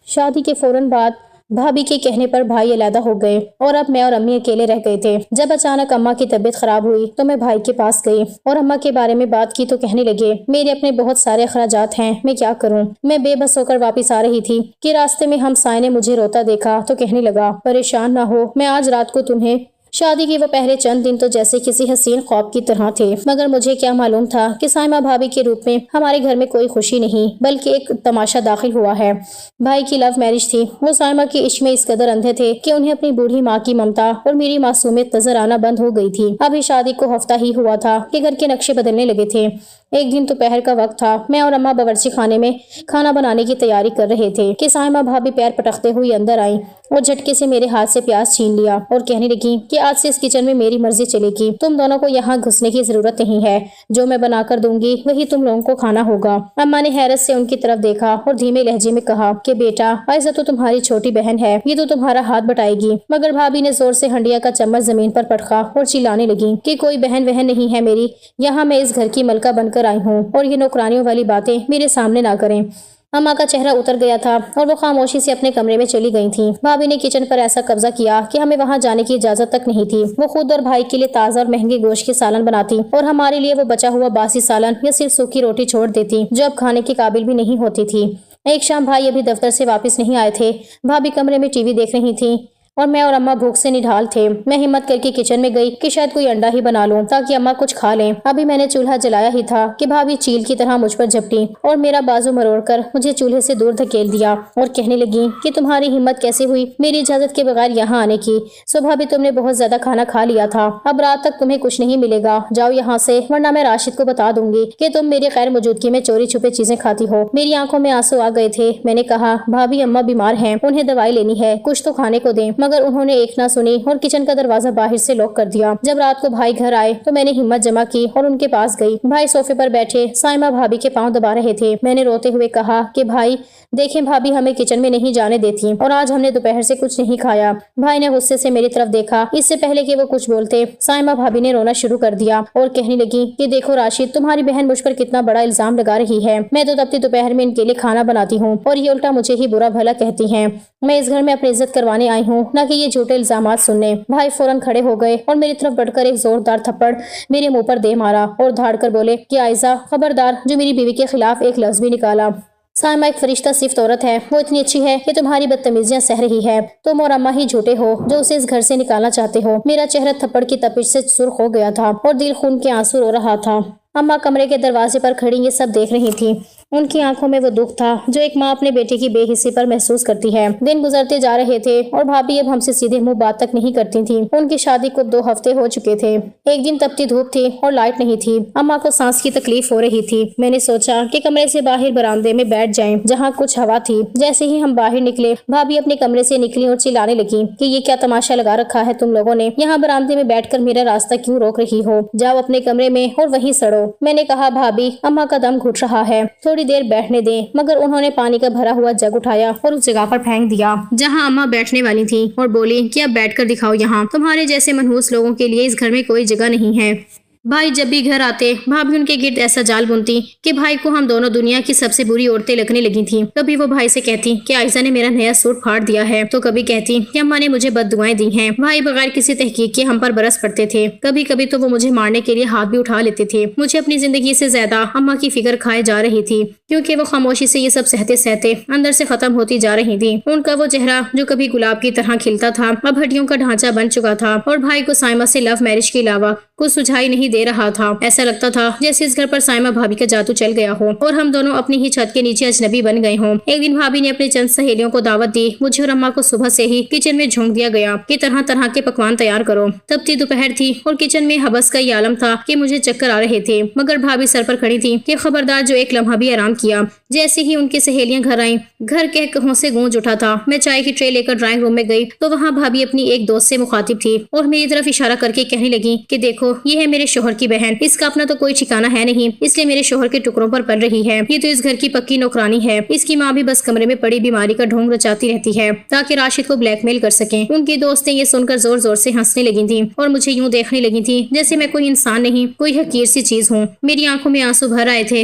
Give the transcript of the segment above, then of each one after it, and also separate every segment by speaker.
Speaker 1: شادی کے فوراً بعد بھابھی کے کہنے پر بھائی علیحدہ ہو گئے اور اب میں اور امی اکیلے رہ گئے تھے۔ جب اچانک اماں کی طبیعت خراب ہوئی تو میں بھائی کے پاس گئی اور اماں کے بارے میں بات کی تو کہنے لگے میرے اپنے بہت سارے اخراجات ہیں، میں کیا کروں۔ میں بے بس ہو کر واپس آ رہی تھی کہ راستے میں ہمسائے نے مجھے روتا دیکھا تو کہنے لگا پریشان نہ ہو، میں آج رات کو تمہیں شادی کی وہ پہلے چند دن تو جیسے کسی حسین خواب کی طرح تھے، مگر مجھے کیا معلوم تھا کہ سائمہ بھابھی کے روپ میں ہمارے گھر میں کوئی خوشی نہیں بلکہ ایک تماشا داخل ہوا ہے۔ بھائی کی لو میرج تھی، وہ سائمہ کے عشق میں اس قدر اندھے تھے کہ انہیں اپنی بوڑھی ماں کی ممتا اور میری معصومیت نظر آنا بند ہو گئی تھی۔ ابھی شادی کو ہفتہ ہی ہوا تھا کہ گھر کے نقشے بدلنے لگے تھے۔ ایک دن دوپہر کا وقت تھا، میں اور اماں باورچی خانے میں کھانا بنانے کی تیاری کر رہے تھے کہ سائمہ بھابھی پیر پٹکتے ہوئی اندر آئیں اور جھٹکے سے میرے ہاتھ سے پیاز چھین لیا اور کہنے لگی کہ آج سے اس کچن میں میری مرضی چلے گی، تم دونوں کو یہاں گھسنے کی ضرورت نہیں ہے، جو میں بنا کر دوں گی وہی تم لوگوں کو کھانا ہوگا۔ اماں نے حیرت سے ان کی طرف دیکھا اور دھیمے لہجے میں کہا کہ بیٹا عائزہ تو تمہاری چھوٹی بہن ہے، یہ تو تمہارا ہاتھ بٹائے گی۔ مگر بھابھی نے زور سے ہنڈیا کا چمچ زمین پر پٹکا اور چلانے لگی کہ کوئی بہن وہن نہیں ہے میری، یہاں میں اس گھر کی ملکہ بن کر آئی ہوں اور یہ نوکرانیوں والی باتیں میرے سامنے نہ کریں۔ اماں کا چہرہ اتر گیا تھا اور وہ خاموشی سے اپنے کمرے میں چلی گئی تھیں۔ بھابھی نے کچن پر ایسا قبضہ کیا کہ ہمیں وہاں جانے کی اجازت تک نہیں تھی۔ وہ خود اور بھائی کے لیے تازہ اور مہنگے گوشت کے سالن بناتی اور ہمارے لیے وہ بچا ہوا باسی سالن یا صرف سوکھی روٹی چھوڑ دیتی جو اب کھانے کے قابل بھی نہیں ہوتی تھی۔ ایک شام بھائی ابھی دفتر سے واپس نہیں آئے تھے، بھابھی کمرے میں ٹی وی دیکھ رہی تھیں اور میں اور اماں بھوک سے نڈھال تھے۔ میں ہمت کر کے کچن میں گئی کہ شاید کوئی انڈا ہی بنا لوں تاکہ اماں کچھ کھا لیں۔ ابھی میں نے چولہا جلایا ہی تھا کہ بھابھی چیل کی طرح مجھ پر جھپٹی اور میرا بازو مروڑ کر مجھے چولہے سے دور دھکیل دیا اور کہنے لگی کہ تمہاری ہمت کیسے ہوئی میری اجازت کے بغیر یہاں آنے کی؟ صبح بھی تم نے بہت زیادہ کھانا کھا لیا تھا، اب رات تک تمہیں کچھ نہیں ملے گا، جاؤ یہاں سے ورنہ میں راشد کو بتا دوں گی کہ تم میری غیر موجودگی میں چوری چھپے چیزیں کھاتی ہو۔ میری آنکھوں میں آنسو آ گئے تھے۔ میں نے کہا بھابھی اماں بیمار ہیں، انہیں دوائی لینی ہے، کچھ تو کھانے کو دیں، مگر انہوں نے ایک نہ سنی اور کچن کا دروازہ باہر سے لاک کر دیا۔ جب رات کو بھائی گھر آئے تو میں نے ہمت جمع کی اور ان کے پاس گئی۔ بھائی صوفے پر بیٹھے سائمہ بھابھی کے پاؤں دبا رہے تھے۔ میں نے روتے ہوئے کہا کہ بھائی دیکھیں بھابھی ہمیں کچن میں نہیں جانے دیتی اور آج ہم نے دوپہر سے کچھ نہیں کھایا۔ بھائی نے غصے سے میری طرف دیکھا۔ اس سے پہلے کہ وہ کچھ بولتے سائمہ بھابھی نے رونا شروع کر دیا اور کہنے لگی کہ دیکھو راشد، تمہاری بہن مجھ پر کتنا بڑا الزام لگا رہی ہے، میں تو تب دوپہر میں ان کے لیے کھانا بناتی ہوں اور یہ الٹا مجھے ہی برا بھلا کہتی ہیں۔ میں اس گھر میں اپنی عزت کروانے آئی ہوں، نہ کہ یہ جھوٹے الزامات سننے۔ بھائی فوراً کھڑے ہو گئے اور میری طرف بڑھ کر ایک زوردار تھپڑ میرے منہ پر دے مارا اور دھاڑ کر بولے کہ عائزہ خبردار جو میری بیوی کے خلاف ایک لفظ بھی نکالا۔ سائمہ ایک فرشتہ صفت عورت ہے، وہ اتنی اچھی ہے کہ تمہاری بدتمیزیاں سہ رہی ہے، تم اور اماں ہی جھوٹے ہو جو اسے اس گھر سے نکالنا چاہتے ہو۔ میرا چہرہ تھپڑ کی تپش سے سرخ ہو گیا تھا اور دل خون کے آنسو رو رہا تھا۔ اماں کمرے کے دروازے پر کھڑی یہ سب دیکھ رہی تھی۔ ان کی آنکھوں میں وہ دکھ تھا جو ایک ماں اپنے بیٹے کی بے حسی پر محسوس کرتی ہے۔ دن گزرتے جا رہے تھے اور بھابھی اب ہم سے سیدھے منہ بات تک نہیں کرتی تھیں۔ ان کی شادی کو 2 ہفتے ہو چکے تھے۔ ایک دن تپتی دھوپ تھی اور لائٹ نہیں تھی۔ اماں کو سانس کی تکلیف ہو رہی تھی۔ میں نے سوچا کہ کمرے سے باہر برآمدے میں بیٹھ جائیں جہاں کچھ ہوا تھی۔ جیسے ہی ہم باہر نکلے بھابھی اپنے کمرے سے نکلی اور چلانے لگی کہ یہ کیا تماشا لگا رکھا ہے تم لوگوں نے، یہاں برآمدے میں بیٹھ کر میرا راستہ کیوں روک رہی ہو، جاؤ اپنے کمرے میں اور وہیں سڑو۔ میں نے کہا بھابھی اماں کا دم گھٹ رہا ہے، تھوڑی دیر بیٹھنے دیں، مگر انہوں نے پانی کا بھرا ہوا جگ اٹھایا اور اس جگہ پر پھینک دیا جہاں اماں بیٹھنے والی تھی اور بولی کہ اب بیٹھ کر دکھاؤ یہاں، تمہارے جیسے منحوس لوگوں کے لیے اس گھر میں کوئی جگہ نہیں ہے۔ بھائی جب بھی گھر آتے بھابھی ان کے گرد ایسا جال بنتی کہ بھائی کو ہم دونوں دنیا کی سب سے بری عورتیں لگنے لگی تھیں۔ کبھی وہ بھائی سے کہتی کہ عائزہ نے میرا نیا سوٹ پھاڑ دیا ہے، تو کبھی کہتی کہ اماں نے مجھے بد دعائیں دی ہیں۔ بھائی بغیر کسی تحقیق کے ہم پر برس پڑتے تھے۔ کبھی کبھی تو وہ مجھے مارنے کے لیے ہاتھ بھی اٹھا لیتے تھے۔ مجھے اپنی زندگی سے زیادہ اماں کی فکر کھائے جا رہی تھی کیونکہ وہ خاموشی سے یہ سب سہتے سہتے اندر سے ختم ہوتی جا رہی تھی۔ ان کا وہ چہرہ جو کبھی گلاب کی طرح کھلتا تھا اب ہڈیوں کا ڈھانچہ بن چکا تھا اور بھائی کو سائمہ سے لو میرج کے علاوہ کچھ سجھائی نہیں دے رہا تھا۔ ایسا لگتا تھا جیسے اس گھر پر سائمہ بھابھی کا جادو چل گیا ہو اور ہم دونوں اپنی ہی چھت کے نیچے اجنبی بن گئے ہوں۔ ایک دن بھابھی نے اپنی چند سہیلیوں کو دعوت دی۔ مجھے اور اماں کو صبح سے ہی کچن میں جھونک دیا گیا کہ طرح طرح کے پکوان تیار کرو۔ تپتی دوپہر تھی اور کچن میں حبس کا یہ عالم تھا کہ مجھے چکر آ رہے تھے، مگر بھابھی سر پر کھڑی تھی کہ خبردار جو ایک لمحہ بھی آرام کیا۔ جیسے ہی ان کی سہیلیاں گھر آئیں گھر کہہ کہوں سے گونج اٹھا تھا۔ میں چائے کی ٹرے لے کر ڈرائنگ روم میں گئی تو وہاں بھابھی اپنی ایک دوست سے مخاطب تھی اور میری طرف اشارہ کر کے کہنے لگی کہ دیکھو یہ ہے میرے شوہر کی بہن، اس کا اپنا تو کوئی ٹھکانہ ہے نہیں، اس لیے میرے شوہر کے ٹکڑوں پر پل رہی ہے، یہ تو اس گھر کی پکی نوکرانی ہے۔ اس کی ماں بھی بس کمرے میں پڑی بیماری کا ڈھونگ رچاتی رہتی ہے تاکہ راشد کو بلیک میل کر سکیں۔ ان کی دوستیں یہ سن کر زور زور سے ہنسنے لگی تھیں اور مجھے یوں دیکھنے لگی تھیں جیسے میں کوئی انسان نہیں، کوئی حقیر سی چیز ہوں۔ میری آنکھوں میں آنسو بھر آئے تھے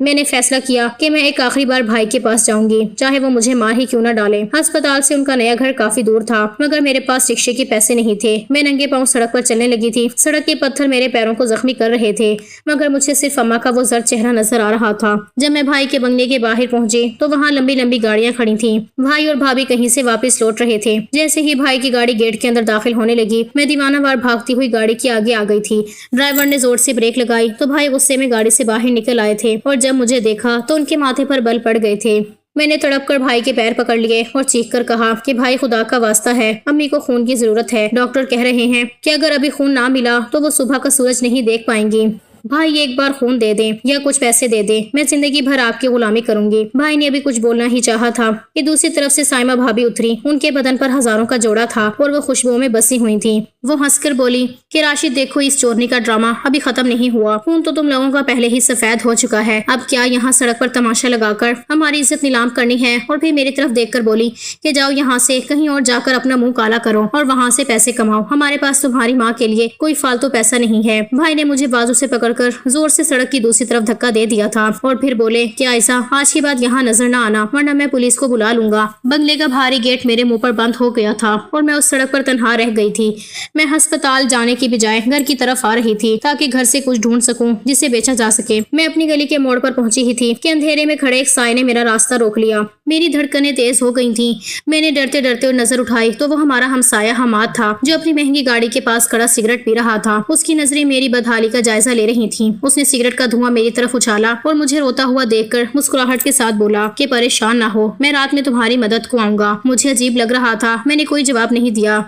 Speaker 1: میں نے فیصلہ کیا کہ میں ایک آخری بار بھائی کے پاس جاؤں گی، چاہے وہ مجھے مار ہی کیوں نہ ڈالے۔ ہسپتال سے ان کا نیا گھر کافی دور تھا، مگر میرے پاس رکشے کے پیسے نہیں تھے۔ میں ننگے پاؤں سڑک پر چلنے لگی تھی۔ سڑک کے پتھر میرے پیروں کو زخمی کر رہے تھے، مگر مجھے صرف اماں کا وہ زرد چہرہ نظر آ رہا تھا۔ جب میں بھائی کے بنگلے کے باہر پہنچی تو وہاں لمبی لمبی گاڑیاں کھڑی تھیں۔ بھائی اور بھابھی کہیں سے واپس لوٹ رہے تھے۔ جیسے ہی بھائی کی گاڑی گیٹ کے اندر داخل ہونے لگی، میں دیوانہ وار بھاگتی ہوئی گاڑی کے آگے آ گئی تھی۔ ڈرائیور نے زور سے بریک لگائی تو بھائی غصے میں گاڑی سے باہر نکل آئے تھے، اور جب مجھے دیکھا تو ان کے ماتھے پر بل پڑ گئے تھے۔ میں نے تڑپ کر بھائی کے پیر پکڑ لیے اور چیخ کر کہا کہ بھائی خدا کا واسطہ ہے، امی کو خون کی ضرورت ہے۔ ڈاکٹر کہہ رہے ہیں کہ اگر ابھی خون نہ ملا تو وہ صبح کا سورج نہیں دیکھ پائیں گی۔ بھائی ایک بار خون دے دیں یا کچھ پیسے دے دیں، میں زندگی بھر آپ کی غلامی کروں گی۔ بھائی نے ابھی کچھ بولنا ہی چاہا تھا کہ دوسری طرف سے سائمہ بھابھی اتری۔ ان کے بدن پر ہزاروں کا جوڑا تھا اور وہ خوشبوؤں میں بسی ہوئی تھیں۔ وہ ہنس کر بولی کہ راشد دیکھو، اس چورنی کا ڈرامہ ابھی ختم نہیں ہوا۔ خون تو تم لوگوں کا پہلے ہی سفید ہو چکا ہے، اب کیا یہاں سڑک پر تماشا لگا کر ہماری عزت نیلام کرنی ہے؟ اور پھر میری طرف دیکھ کر بولی کہ جاؤ یہاں سے کہیں اور جا کر اپنا منہ کالا کرو اور وہاں سے پیسے کماؤ، ہمارے پاس تمہاری ماں کے لیے کوئی فالتو پیسہ نہیں ہے۔ بھائی نے مجھے بازو سے پکڑ کر زور سے سڑک کی دوسری طرف دھکا دے دیا تھا اور پھر بولے کہ عائشہ، آج کے بعد یہاں نظر نہ آنا ورنہ میں پولیس کو بلا لوں گا۔ بنگلے کا بھاری گیٹ میرے منہ پر بند ہو گیا تھا اور میں اس سڑک پر تنہا رہ گئی تھی۔ میں ہسپتال جانے کی بجائے گھر کی طرف آ رہی تھی تاکہ گھر سے کچھ ڈھونڈ سکوں جسے بیچا جا سکے۔ میں اپنی گلی کے موڑ پر پہنچی ہی تھی کہ اندھیرے میں کھڑے ایک سائے نے میرا راستہ روک لیا۔ میری دھڑکنیں تیز ہو گئی تھیں۔ میں نے ڈرتے ڈرتے نظر اٹھائی تو وہ ہمارا ہمسایہ حماد تھا جو اپنی مہنگی گاڑی کے پاس کھڑا سگریٹ پی رہا تھا۔ اس کی نظریں میری بدحالی کا جائزہ لے رہی تھیں۔ اس نے سگریٹ کا دھواں میری طرف اچھالا اور مجھے روتا ہوا دیکھ کر مسکراہٹ کے ساتھ بولا کہ پریشان نہ ہو، میں رات میں تمہاری مدد کو آؤں گا۔ مجھے عجیب لگ رہا تھا، میں نے کوئی جواب نہیں دیا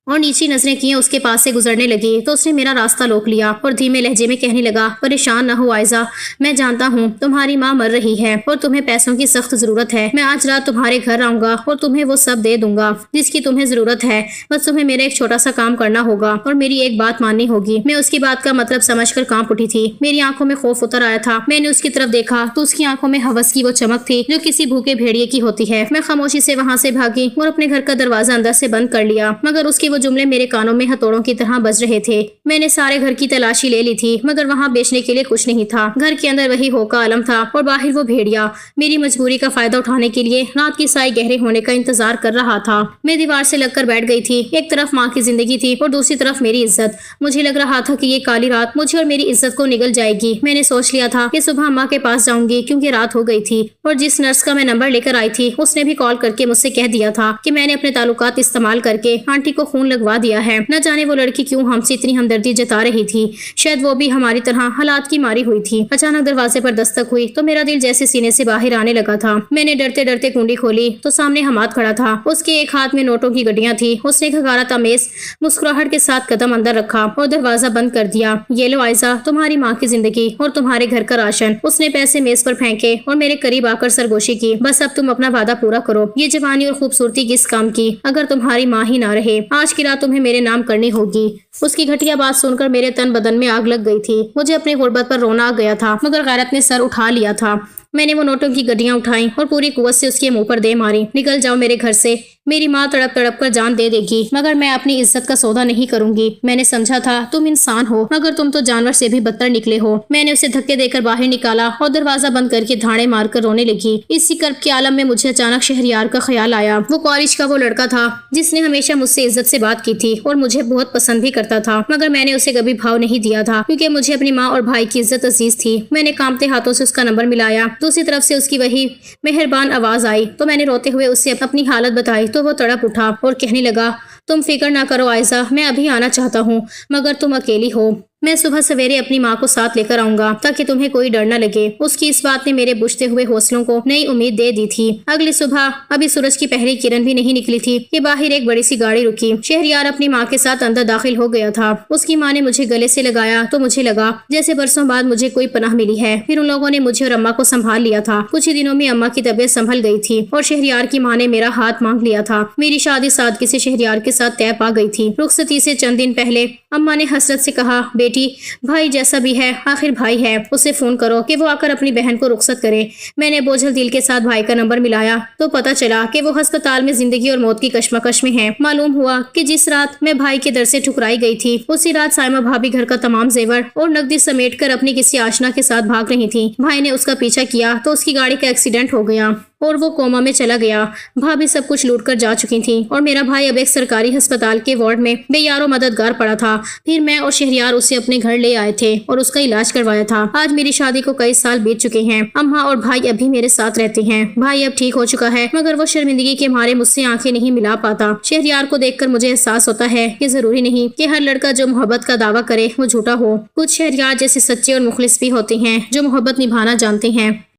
Speaker 1: اور نیچی نظریں کیے اس کے پاس سے گزرنے لگی تو اس نے میرا راستہ روک لیا اور دھیمے لہجے میں کہنے لگا، پریشان نہ ہو عائزہ، میں جانتا ہوں تمہاری ماں مر رہی ہے اور تمہیں پیسوں کی سخت ضرورت ہے۔ میں آج رات تمہارے گھر آؤں گا اور تمہیں وہ سب دے دوں گا جس کی تمہیں ضرورت ہے، بس تمہیں میرا ایک چھوٹا سا کام کرنا ہوگا اور میری ایک بات ماننی ہوگی۔ میں اس کی بات کا مطلب سمجھ کر کانپ اٹھی تھی۔ میری آنکھوں میں خوف اتر آیا تھا۔ میں نے اس کی طرف دیکھا تو اس کی آنکھوں میں ہوس کی وہ چمک تھی جو کسی بھوکے بھیڑیے کی ہوتی ہے۔ میں خاموشی سے وہاں سے بھاگی اور اپنے گھر کا دروازہ اندر سے بند کر لیا، مگر اس کے وہ جملے میرے کانوں میں ہتھوڑوں کی طرح بج رہے تھے۔ میں نے سارے گھر کی تلاشی لے لی تھی مگر وہاں بیچنے کے لیے کچھ نہیں تھا۔ گھر کے اندر وہی ہو کا عالم تھا اور باہر وہ بھیڑیا میری مجبوری کا فائدہ اٹھانے کے لیے رات کی سائے گہرے ہونے کا انتظار کر رہا تھا۔ میں دیوار سے لگ کر بیٹھ گئی تھی۔ ایک طرف ماں کی زندگی تھی اور دوسری طرف میری عزت۔ مجھے لگ رہا تھا کہ یہ کالی رات مجھے اور میری عزت کو نگل جائے گی۔ میں نے سوچ لیا تھا کہ صبح اماں کے پاس جاؤں گی کیونکہ رات ہو گئی تھی، اور جس نرس کا میں نمبر لے کر آئی تھی اس نے بھی کال کر کے مجھ سے کہہ دیا تھا کہ میں نے اپنے تعلقات استعمال کر کے آنٹی کو خون لگوا دیا ہے۔ نہ جانے وہ لڑکی کیوں ہم سے اتنی ہمدردی جتا رہی تھی، شاید وہ بھی ہماری طرح حالات کی ماری ہوئی تھی۔ اچانک دروازے پر دستک ہوئی تو میرا دل جیسے سینے سے باہر آنے لگا تھا۔ میں نے ڈرتے ڈرتے کنڈی کھولی تو سامنے حماد کھڑا تھا۔ اس کے ایک ہاتھ میں نوٹوں کی گڈیاں تھی۔ اس نے گھگارا تمیز مسکراہٹ کے ساتھ قدم اندر رکھا اور دروازہ بند کر دیا۔ یہ لو عائزہ، تمہاری ماں کی زندگی اور تمہارے گھر کا راشن۔ اس نے پیسے میز پر پھینکے اور میرے قریب آ کر سرگوشی کی، بس اب تم اپنا وعدہ پورا کرو۔ یہ جوانی اور خوبصورتی کس کام کی اگر تمہاری ماں ہی نہ رہے؟ آج کی رات تمہیں میرے نام کرنی ہوگی۔ اس کی گھٹیا بات سن کر میرے تن بدن میں آگ لگ گئی تھی۔ مجھے اپنی غربت پر رونا آ گیا تھا مگر غیرت نے سر اٹھا لیا تھا۔ میں نے وہ نوٹوں کی گڈیاں اٹھائیں اور پوری قوت سے اس کے منہ پر دے ماری۔ نکل جاؤ میرے گھر سے، میری ماں تڑپ تڑپ کر جان دے دے گی مگر میں اپنی عزت کا سودا نہیں کروں گی۔ میں نے سمجھا تھا تم انسان ہو مگر تم تو جانور سے بھی بدتر نکلے ہو۔ میں نے اسے دھکے دے کر باہر نکالا اور دروازہ بند کر کے دھاڑے مار کر رونے لگی۔ اسی کرب کے عالم میں مجھے اچانک شہریار کا خیال آیا۔ وہ کالج کا وہ لڑکا تھا جس نے ہمیشہ مجھ سے عزت سے بات کی تھی اور مجھے بہت پسند بھی کرتا تھا، مگر میں نے اسے کبھی بھاؤ نہیں دیا تھا کیونکہ مجھے اپنی ماں اور بھائی کی عزت عزیز تھی۔ میں نے کانپتے ہاتھوں سے اس کا نمبر ملایا۔ دوسری طرف سے اس کی وہی مہربان آواز آئی تو میں نے روتے ہوئے اس سے اپنی حالت بتائی تو وہ تڑپ اٹھا اور کہنے لگا، تم فکر نہ کرو عائزہ، میں ابھی آنا چاہتا ہوں مگر تم اکیلی ہو۔ میں صبح سویرے اپنی ماں کو ساتھ لے کر آؤں گا تاکہ تمہیں کوئی ڈر نہ لگے۔ اس کی اس بات نے میرے بجھتے ہوئے حوصلوں کو نئی امید دے دی تھی۔ اگلی صبح ابھی سورج کی پہلی کرن بھی نہیں نکلی تھی کہ باہر ایک بڑی سی گاڑی رکی۔ شہریار اپنی ماں کے ساتھ اندر داخل ہو گیا تھا۔ اس کی ماں نے مجھے گلے سے لگایا تو مجھے لگا جیسے برسوں بعد مجھے کوئی پناہ ملی ہے۔ پھر ان لوگوں نے مجھے اور اماں کو سنبھال لیا تھا۔ کچھ ہی دنوں میں اماں کی طبیعت سنبھل گئی تھی اور شہریار کی ماں نے میرا ہاتھ مانگ لیا تھا۔ میری شادی سادگی سے شہریار کے ساتھ طے پا گئی تھی۔ رخصتی سے چند دن پہلے اماں نے حسرت سے کہا، بیٹی بھائی جیسا بھی ہے آخر بھائی ہے، اسے فون کرو کہ وہ آ کر اپنی بہن کو رخصت کرے۔ میں نے بوجھل دل کے ساتھ بھائی کا نمبر ملایا تو پتہ چلا کہ وہ ہسپتال میں زندگی اور موت کی کشمکش میں ہے۔ معلوم ہوا کہ جس رات میں بھائی کے در سے ٹھکرائی گئی تھی، اسی رات سائمہ بھابی گھر کا تمام زیور اور نقدی سمیٹ کر اپنی کسی آشنا کے ساتھ بھاگ رہی تھی۔ بھائی نے اس کا پیچھا کیا تو اس کی گاڑی کا ایکسیڈنٹ ہو گیا اور وہ کوما میں چلا گیا۔ بھابی سب کچھ لوٹ کر جا چکی تھی اور میرا بھائی اب ایک سرکاری ہسپتال کے وارڈ میں بے یار و مددگار پڑا تھا۔ پھر میں اور شہریار اسے اپنے گھر لے آئے تھے اور اس کا علاج کروایا تھا۔ آج میری شادی کو کئی سال بیت چکے ہیں۔ اماں اور بھائی اب بھی میرے ساتھ رہتے ہیں۔ بھائی اب ٹھیک ہو چکا ہے مگر وہ شرمندگی کے مارے مجھ سے آنکھیں نہیں ملا پاتا۔ شہریار کو دیکھ کر مجھے احساس ہوتا ہے کہ ضروری نہیں کہ ہر لڑکا جو محبت کا دعویٰ کرے وہ جھوٹا ہو۔ کچھ شہریار جیسے سچے اور مخلص بھی ہوتے ہیں جو محبت نبھانا جانتے ہیں۔